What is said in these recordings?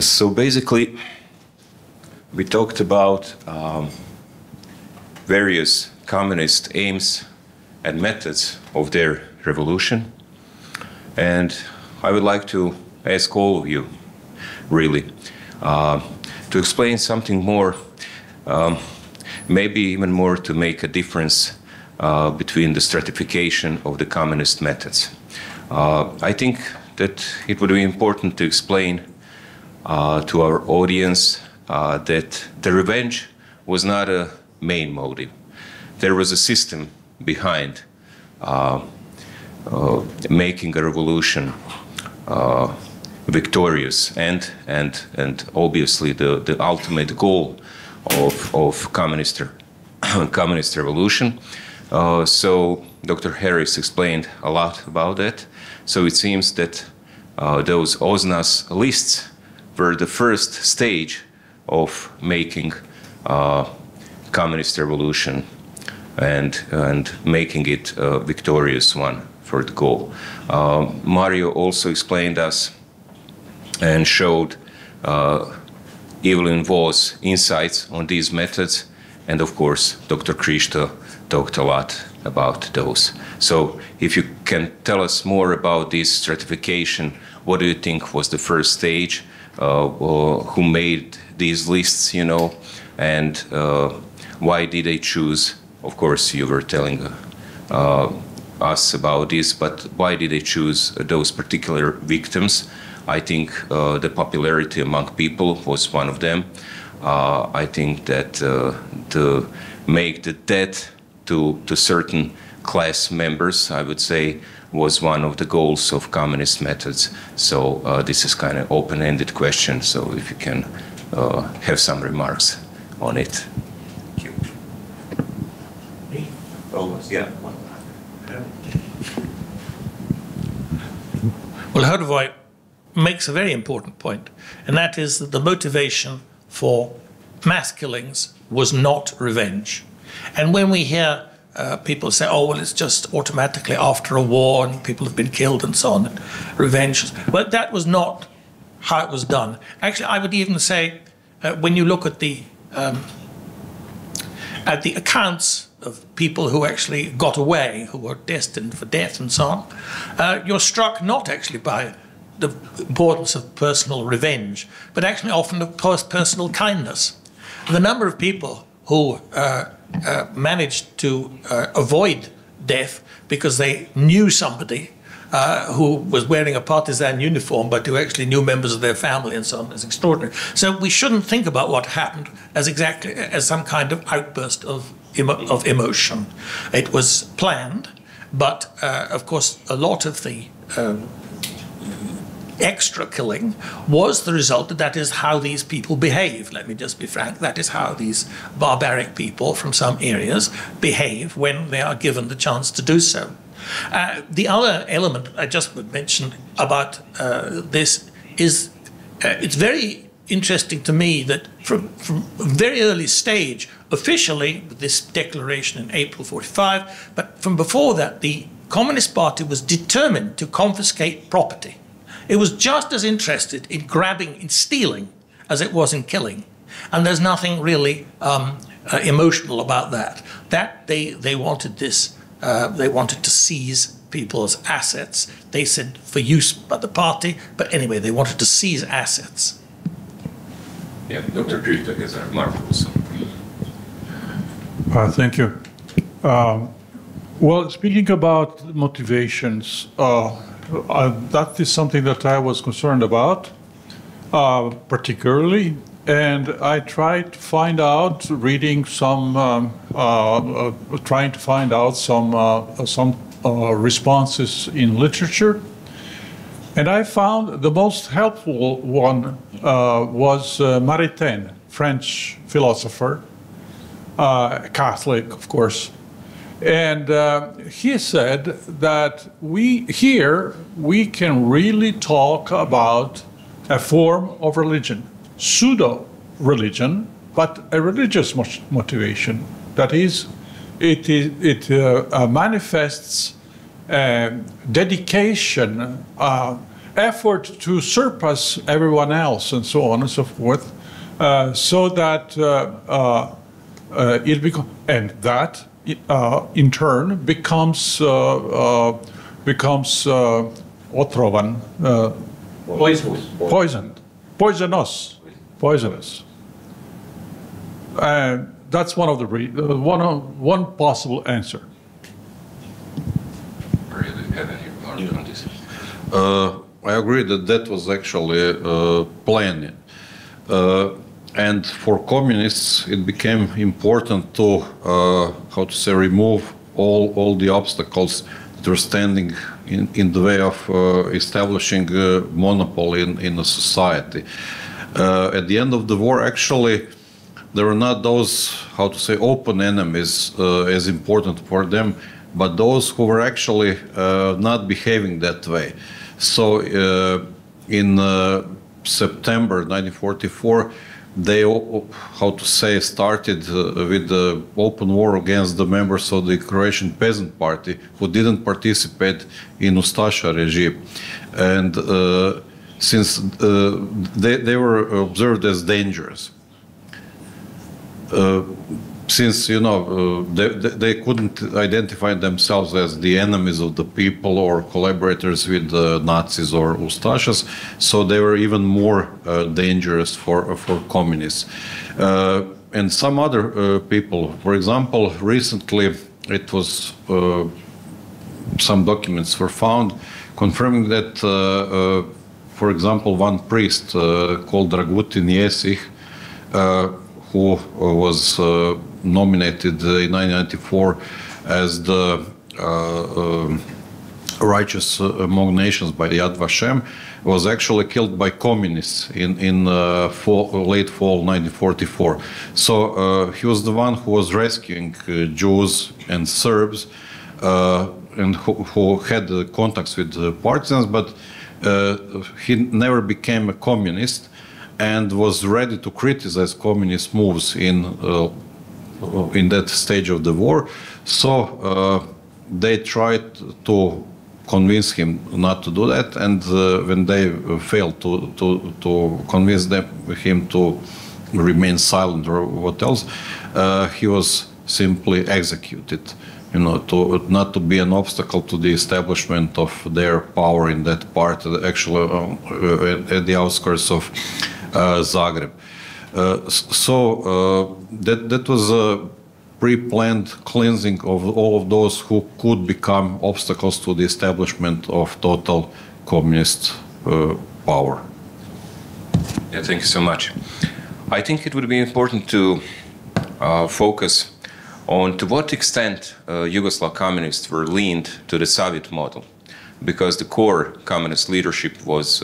So basically, we talked about various communist aims and methods of their revolution. And I would like to ask all of you, really, to explain something more, maybe even more to make a difference between the stratification of the communist methods. I think that it would be important to explain to our audience that the revenge was not a main motive. There was a system behind making a revolution victorious, and obviously the ultimate goal of communist revolution. So Dr. Harris explained a lot about that. So it seems that those OSNAS lists were the first stage of making communist revolution and making it a victorious one for the goal. Mario also explained us and showed Evelyn Vo's insights on these methods, and of course Dr. Kristo talked a lot about those. So if you can tell us more about this stratification, what do you think was the first stage? Who made these lists, you know, and why did they choose? Of course, you were telling us about this, but why did they choose those particular victims? I think the popularity among people was one of them. I think that to make the death to certain class members, I would say, was one of the goals of communist methods. So this is kind of open-ended question, so if you can have some remarks on it. Thank you. Me? Oh, yeah. Well, Hrvoje makes a very important point, and that is that the motivation for mass killings was not revenge. And when we hear people say, oh, well, it's just automatically after a war and people have been killed and so on, revenge. Well, that was not how it was done. Actually, I would even say, when you look at the accounts of people who actually got away, who were destined for death and so on, you're struck not actually by the importance of personal revenge, but actually often of personal kindness. The number of people who managed to avoid death because they knew somebody who was wearing a partisan uniform, but who actually knew members of their family and so on, is extraordinary. So we shouldn't think about what happened as exactly as some kind of outburst of emotion. It was planned, but of course a lot of the extra killing was the result that is how these people behave. Let me just be frank, that is how these barbaric people from some areas behave when they are given the chance to do so. The other element I just would mention about this is it's very interesting to me that from a very early stage, officially with this declaration in April 45, but from before that, the Communist Party was determined to confiscate property. It was just as interested in grabbing, in stealing, as it was in killing. And there's nothing really emotional about that. That they wanted this, they wanted to seize people's assets. They said for use by the party, but anyway, they wanted to seize assets. Yeah, Dr. Kristo has a remark also. Thank you. Well, speaking about motivations, that is something that I was concerned about, particularly, and I tried to find out, reading some, trying to find out some responses in literature, and I found the most helpful one was Maritain, French philosopher, Catholic, of course. And he said that we can really talk about a form of religion, pseudo-religion, but a religious motivation. That is, it manifests dedication, effort to surpass everyone else, and so on and so forth, so that it becomes, and that in turn becomes otrovan, poisonous. And that's one of the one possible answer. Do you have any remarks on this? I agree that that was actually planned. And for communists, it became important to, remove all the obstacles that were standing in the way of establishing a monopoly in a society. At the end of the war, actually, there were not those, open enemies as important for them, but those who were actually not behaving that way. So in September 1944, they, started with the open war against the members of the Croatian Peasant Party who didn't participate in Ustasha regime. And since they were observed as dangerous. Since, they couldn't identify themselves as the enemies of the people or collaborators with the Nazis or Ustashas, so they were even more dangerous for communists. And some other people, for example, recently it was, some documents were found confirming that, for example, one priest called Dragutin Jesih, who was nominated in 1994 as the righteous among nations by Yad Vashem, was actually killed by communists in late fall 1944. So he was the one who was rescuing Jews and Serbs and who had contacts with partisans, but he never became a communist and was ready to criticize communist moves in that stage of the war. So they tried to convince him not to do that, and when they failed to convince him to remain silent or what else, he was simply executed. Not to be an obstacle to the establishment of their power in that part, actually at the outskirts of Zagreb. So that was a pre-planned cleansing of all of those who could become obstacles to the establishment of total communist power. Yeah, thank you so much. I think it would be important to focus on to what extent Yugoslav communists were leaned to the Soviet model, because the core communist leadership was,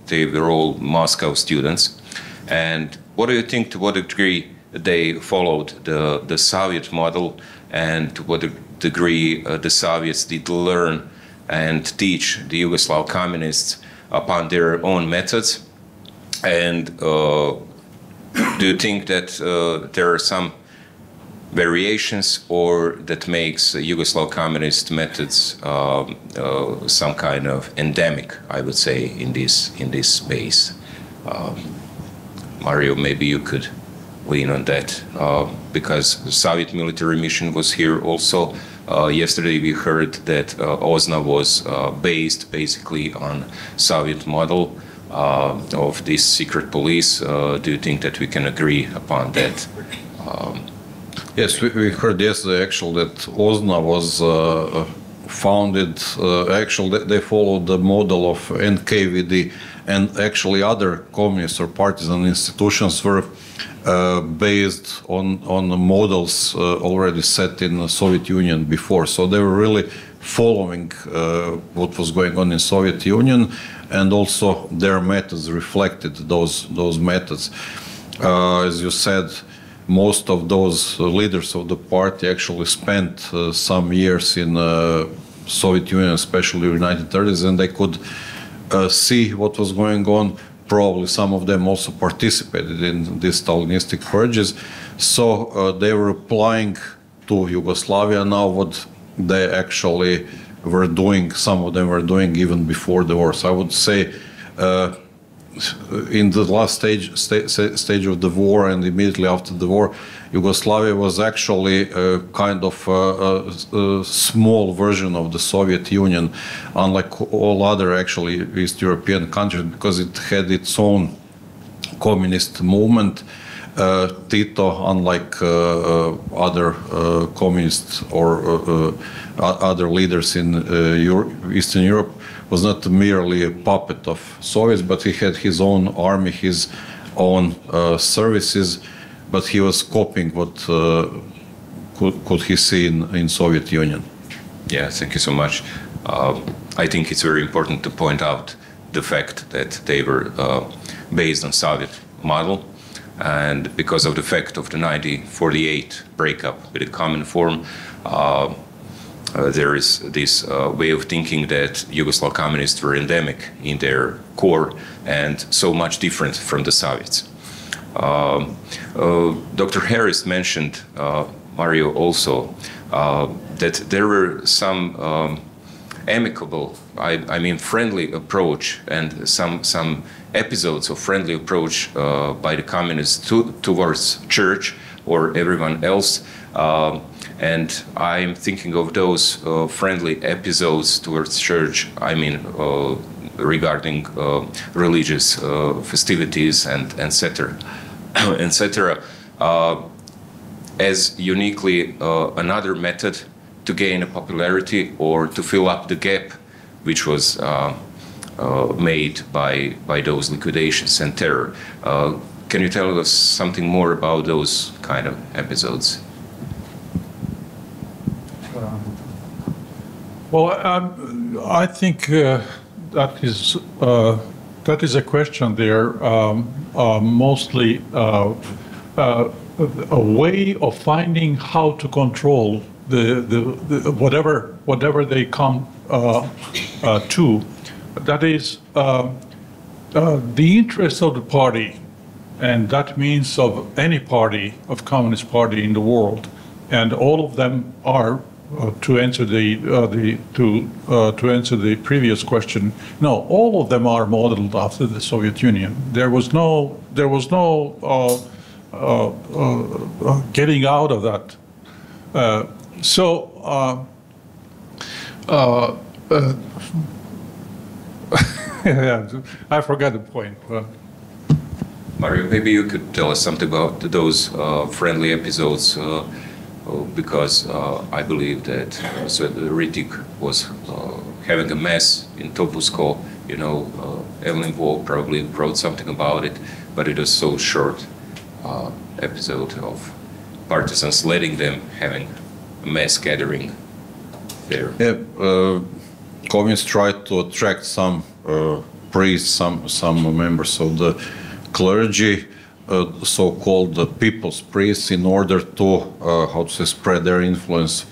they were all Moscow students. And what do you think, to what degree they followed the Soviet model, and to what degree the Soviets did learn and teach the Yugoslav communists upon their own methods? And do you think that there are some variations, or that makes Yugoslav communist methods some kind of endemic, I would say, in this space? Mario, maybe you could lean on that, because the Soviet military mission was here also. Yesterday we heard that OSNA was based basically on Soviet model of this secret police. Do you think that we can agree upon that? Yes, we heard yesterday actually that OSNA was founded, actually they followed the model of NKVD, and actually other communist or partisan institutions were based on the models already set in the Soviet Union before. So they were really following what was going on in Soviet Union, and also their methods reflected those methods. As you said, most of those leaders of the party actually spent some years in Soviet Union, especially in the 1930s, and they could see what was going on. Probably some of them also participated in these Stalinistic purges. So they were applying to Yugoslavia now, what they actually were doing, some of them were doing even before the war. So I would say in the last stage of the war and immediately after the war, Yugoslavia was actually kind of a small version of the Soviet Union, unlike all other actually East European countries, because it had its own communist movement. Tito, unlike other communists or other leaders in Eastern Europe, was not merely a puppet of Soviets, but he had his own army, his own services, but he was copying what could he see in Soviet Union. Yeah, thank you so much. I think it's very important to point out the fact that they were based on Soviet model, and because of the fact of the 1948 breakup with the common form, there is this way of thinking that Yugoslav communists were endemic in their core and so much different from the Soviets. Dr. Harris mentioned, Mario also, that there were some amicable, I mean friendly approach and some episodes of friendly approach by the communists towards church or everyone else. And I'm thinking of those friendly episodes towards church, I mean, regarding religious festivities and etc., etc., as uniquely another method to gain a popularity or to fill up the gap which was made by those liquidations and terror. Can you tell us something more about those kind of episodes? Well, I think that is a question there, mostly a way of finding how to control the whatever they come to. That is the interest of the party, and that means of any party, of communist party in the world, and all of them are. To answer the previous question, no, all of them are modeled after the Soviet Union. There was no getting out of that. Yeah, I forgot the point. Mario, maybe you could tell us something about those friendly episodes. Because I believe that Ritik was having a mass in Topusko. You know, Evelyn Waugh probably wrote something about it, but it was so short episode of partisans letting them having a mass gathering there. Yeah, communists tried to attract some priests, some members of the clergy, so-called people's priests, in order to spread their influence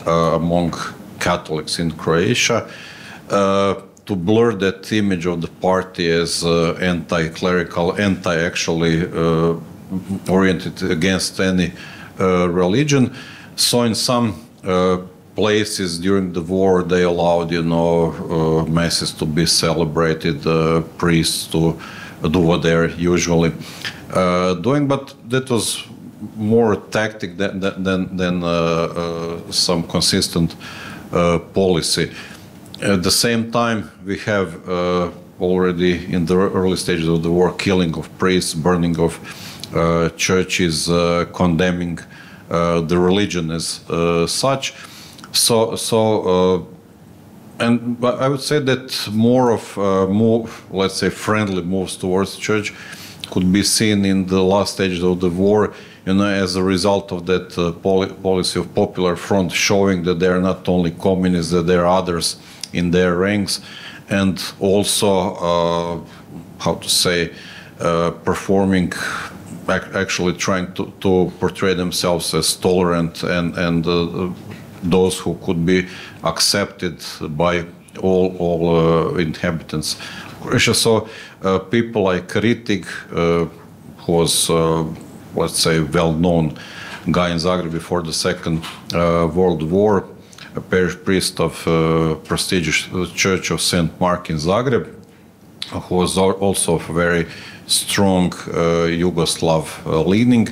among Catholics in Croatia, to blur that image of the party as anti-clerical, anti-actually oriented against any religion. So in some places during the war, they allowed, masses to be celebrated, priests to do what they're usually doing, but that was more tactic than some consistent policy. At the same time, we have already in the early stages of the war killing of priests, burning of churches, condemning the religion as such. And I would say that more let's say, friendly moves towards the church could be seen in the last stages of the war, as a result of that policy of Popular Front, showing that they are not only communists, that there are others in their ranks, and also, performing, actually trying to portray themselves as tolerant and those who could be accepted by all inhabitants of Croatia. So people like Ritik, who was, let's say, well known guy in Zagreb before the Second World War, a parish priest of prestigious Church of St. Mark in Zagreb, who was also of very strong Yugoslav leaning.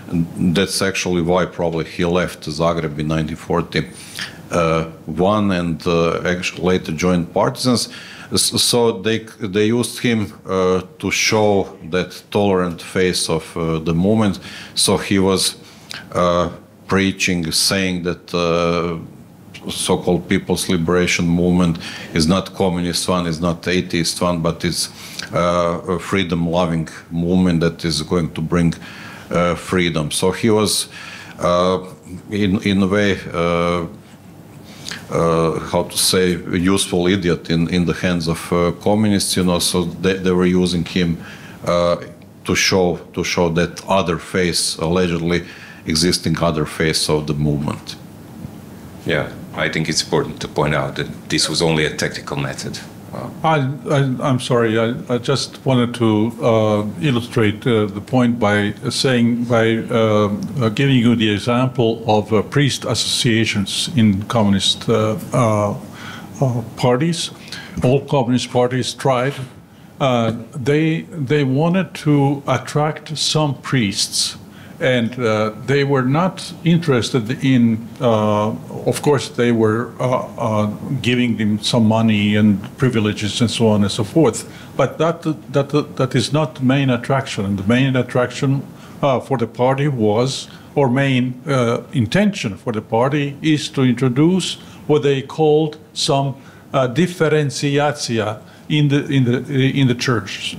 And that's actually why probably he left Zagreb in 1941 and actually later joined partisans. So they used him to show that tolerant face of the movement. So he was preaching, saying that so-called People's Liberation Movement is not communist one, is not atheist one, but it's a freedom-loving movement that is going to bring freedom. So he was, in a way, how to say, a useful idiot in the hands of communists, you know. So they were using him to show that other face, allegedly existing other face of the movement. Yeah, I think it's important to point out that this was only a tactical method. I'm sorry. I just wanted to illustrate the point by giving you the example of priest associations in communist parties. All communist parties tried. They wanted to attract some priests. And they were not interested in, of course, they were giving them some money and privileges and so on and so forth. But that is not the main attraction. And the main attraction for the party was, or main intention for the party is to introduce what they called some differentiation in the church.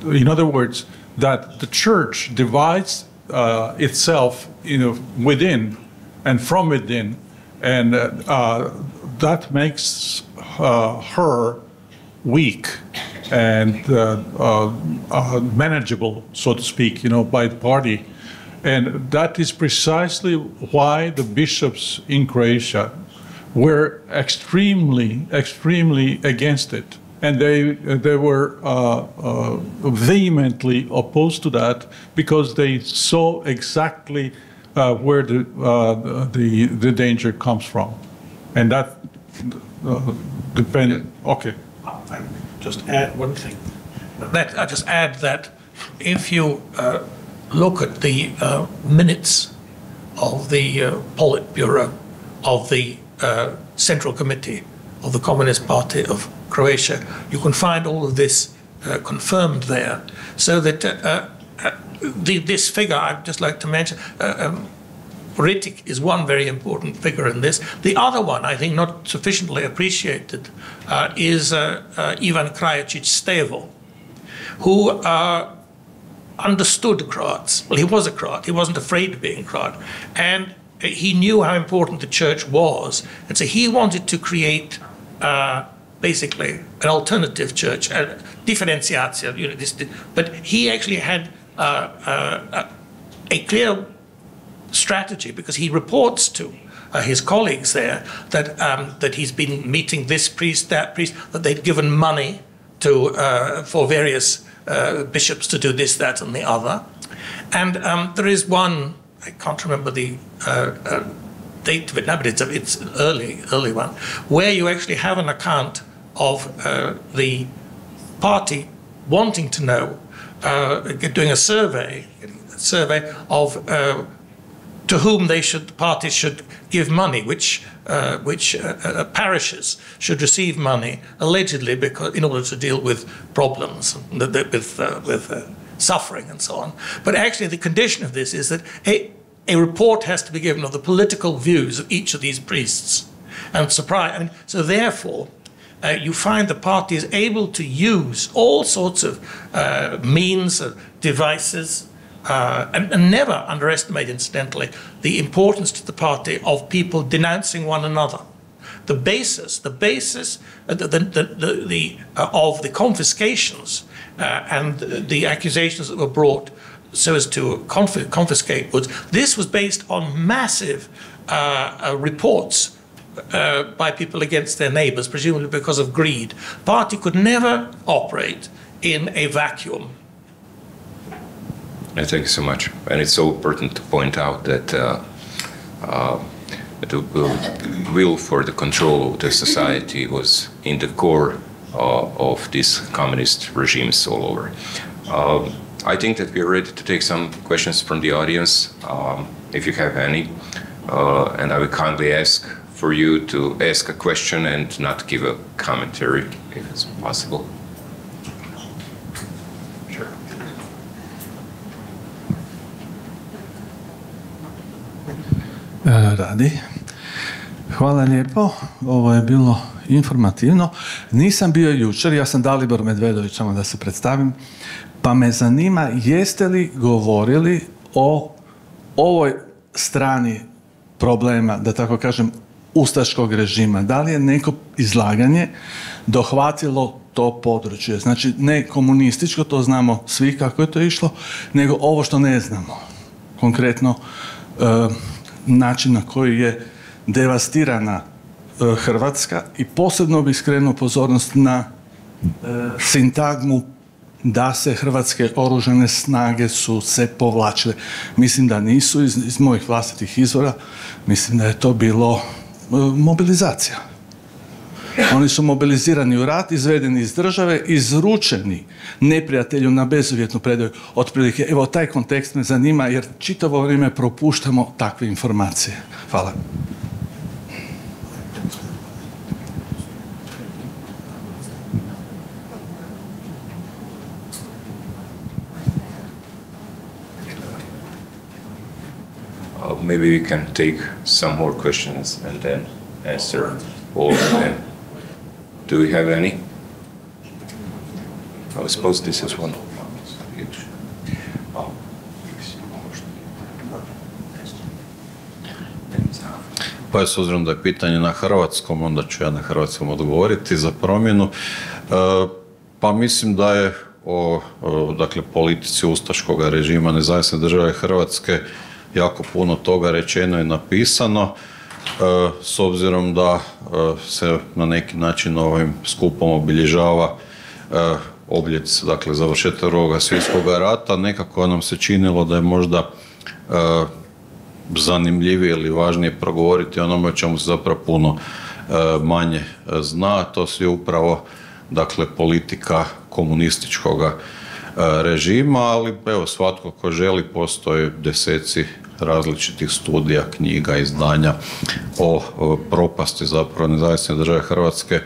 In other words, that the church divides itself, within and from within, and that makes her weak and manageable, so to speak, by the party. And that is precisely why the bishops in Croatia were extremely against it. And they were vehemently opposed to that because they saw exactly where the danger comes from, and that depended. Okay. I just add one thing. I just add that if you look at the minutes of the Politburo of the Central Committee of the Communist Party of Croatia, you can find all of this confirmed there. So that this figure, I'd just like to mention, Ritic is one very important figure in this. The other one, I think not sufficiently appreciated, is Ivan Krajačić Stevo, who understood Croats. Well, he was a Croat. He wasn't afraid of being Croat. And he knew how important the church was. And so he wanted to create basically an alternative church, a differentiation, but he actually had a clear strategy, because he reports to his colleagues there that he's been meeting this priest, that priest, that they'd given money to for various bishops to do this, that, and the other. And there is one, I can't remember the date of it now, but it's an early one, where you actually have an account of the party wanting to know, doing a survey of to whom the parties should give money, which parishes should receive money, allegedly because in order to deal with problems, with suffering and so on. But actually, the condition of this is that a report has to be given of the political views of each of these priests, and so therefore. You find the party is able to use all sorts of means, devices, and never underestimate, incidentally, the importance to the party of people denouncing one another. The basis of the confiscations and the accusations that were brought so as to confiscate goods, this was based on massive reports by people against their neighbours, presumably because of greed. Party could never operate in a vacuum. Thank you so much. And it's so important to point out that the will for the control of the society was in the core of these communist regimes all over. I think that we're ready to take some questions from the audience, if you have any. And I would kindly ask for you to ask a question and not give a commentary, if it's possible. Sure. Radi. Hvala lijepo, ovo je bilo informativno. Nisam bio jučer, ja sam Dalibor Medvedović, samo da se predstavim, pa me zanima jeste li govorili o ovoj strani problema, da tako kažem, ustaškog režima. Da li je neko izlaganje dohvatilo to područje? Znači, ne komunističko, to znamo svi kako je to išlo, nego ovo što ne znamo. Konkretno, način na koji je devastirana Hrvatska i posebno bih skrenuo pozornost na sintagmu da se hrvatske oružane snage su se povlačile. Mislim da nisu iz mojih vlastitih izvora, mislim da je to bilo mobilizacija. Oni su mobilizirani u rat, izvedeni iz države, izručeni neprijatelju na bezuvjetnu predaju. Otprilike, evo taj kontekst me zanima jer čitavo vrijeme propuštamo takve informacije. Hvala. Maybe we can take some more questions and then answer all of them. Do we have any? I suppose this is one. Pa s obzirom da je pitanje na hrvatskom, onda ću ja na hrvatskom odgovoriti za promjenu. Pa mislim da je o dakle, politici ustaškog režima Nezavisne države Hrvatske jako puno toga rečeno i napisano, s obzirom da se na neki način ovim skupom obilježava obljetnica, dakle završetak Drugog svjetskog rata, nekako nam se činilo da je možda zanimljivije ili važnije progovoriti o onome o čemu se zapravo puno manje zna. To je upravo dakle politika komunističkog režima, ali evo svatko ko želi, postoje deseci različitih studija, knjiga, izdanja o propasti zapravo Nezavisne države Hrvatske,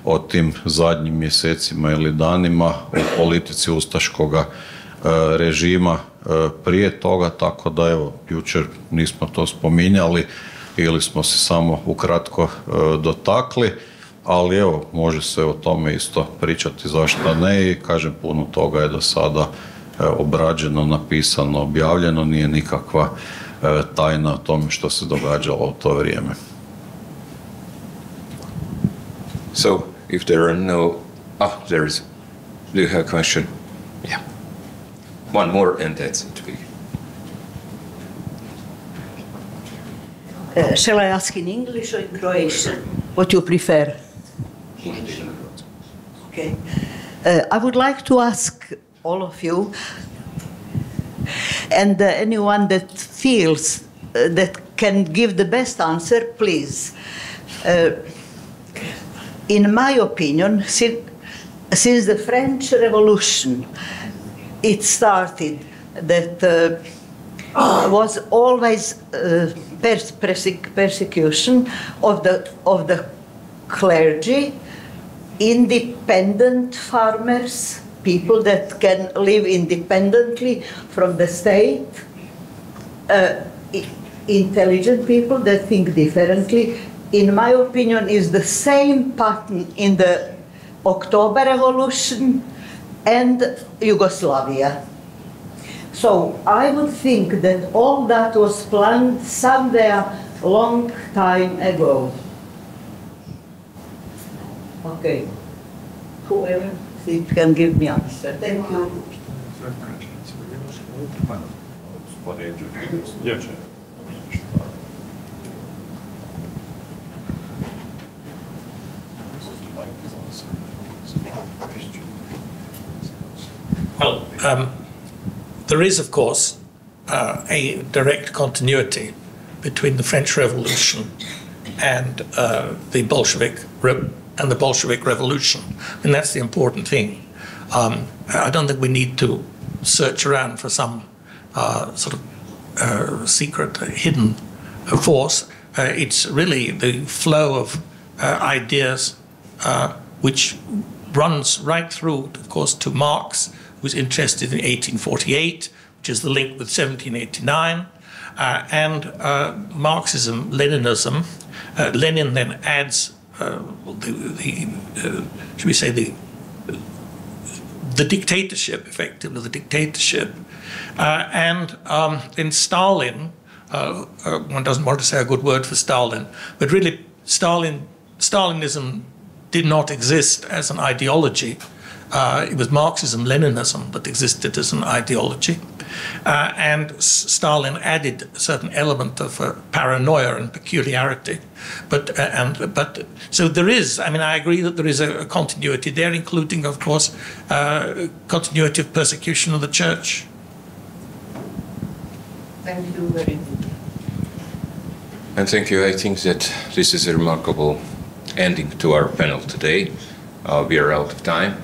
o tim zadnjim mjesecima ili danima, o politici ustaškog režima prije toga, tako da evo, jučer nismo to spominjali ili smo se samo ukratko dotakli, ali evo, može se o tome isto pričati, zašto ne, i kažem, puno toga je do sada obrađeno, napisano, objavljeno, nije nikakva tajna o tome što se događalo u to vrijeme. So, if there are no... there is... Do you have a question? Yeah. One more and that's it. Shall I ask in English or in Croatian? What you prefer? Okay. I would like to ask all of you, and anyone that feels that can give the best answer, please. In my opinion, since the French Revolution, it started that was always persecution of the clergy, independent farmers, people that can live independently from the state, intelligent people that think differently. In my opinion, is the same pattern in the October Revolution and Yugoslavia. So I would think that all that was planned somewhere long time ago. Okay. Whoever can give me answer. Thank you. Well, There is, of course, a direct continuity between the French Revolution and the Bolshevik Revolution, and that's the important thing. I don't think we need to search around for some sort of secret, hidden force. It's really the flow of ideas which runs right through, of course, to Marx, who's interested in 1848, which is the link with 1789, and Marxism, Leninism. Lenin then adds should we say the dictatorship, effectively the dictatorship, and then Stalin. One doesn't want to say a good word for Stalin, but really Stalinism did not exist as an ideology. It was Marxism, Leninism that existed as an ideology. And Stalin added a certain element of paranoia and peculiarity. So there is, I mean, I agree that there is a continuity there, including, of course, continuity of persecution of the church. Thank you very much. And thank you. I think that this is a remarkable ending to our panel today. We are out of time.